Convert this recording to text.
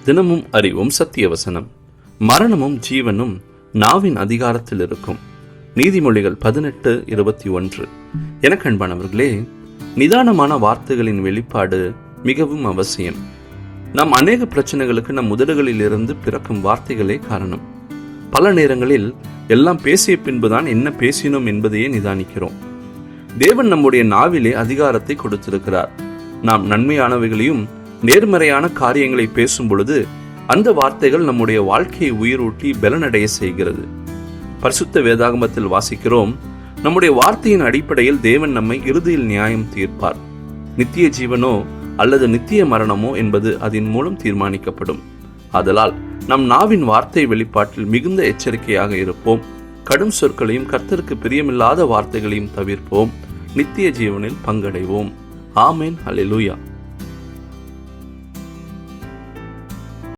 தினமும் அறிவும் சத்திய வசனம். மரணமும் ஜீவனும் நாவின் அதிகாரத்தில் இருக்கும். நீதிமொழிகள் 18:21. எனக்கு அன்பானவர்களே, நிதானமான வார்த்தைகளின் வெளிப்பாடு மிகவும் அவசியம். நாம் அநேக பிரச்சனைகளுக்கு நம் உதடுகளில் இருந்து பிறக்கும் வார்த்தைகளே காரணம். பல நேரங்களில் எல்லாம் பேசிய பின்புதான் என்ன பேசினோம் என்பதையே நிதானிக்கிறோம். தேவன் நம்முடைய நாவிலே அதிகாரத்தை கொடுத்திருக்கிறார். நாம் நன்மையானவைகளையும் நேர்மறையான காரியங்களை பேசும் பொழுது அந்த வார்த்தைகள் நம்முடைய வாழ்க்கையை உயிரூட்டி பலனடைய செய்கிறது. பரிசுத்த வேதாகமத்தில் வாசிக்கிறோம், நம்முடைய வார்த்தையின் அடிப்படையில் தேவன் நம்மை இறுதியில் நியாயம் தீர்ப்பார். நித்திய ஜீவனோ அல்லது நித்திய மரணமோ என்பது அதன் மூலம் தீர்மானிக்கப்படும். ஆதலால் நம் நாவின் வார்த்தை வெளிப்பாட்டில் மிகுந்த எச்சரிக்கையாக இருப்போம். கடும் சொற்களையும் கர்த்தருக்கு பிரியமில்லாத வார்த்தைகளையும் தவிர்ப்போம். நித்திய ஜீவனில் பங்கடைவோம். ஆமென். அல்லேலூயா.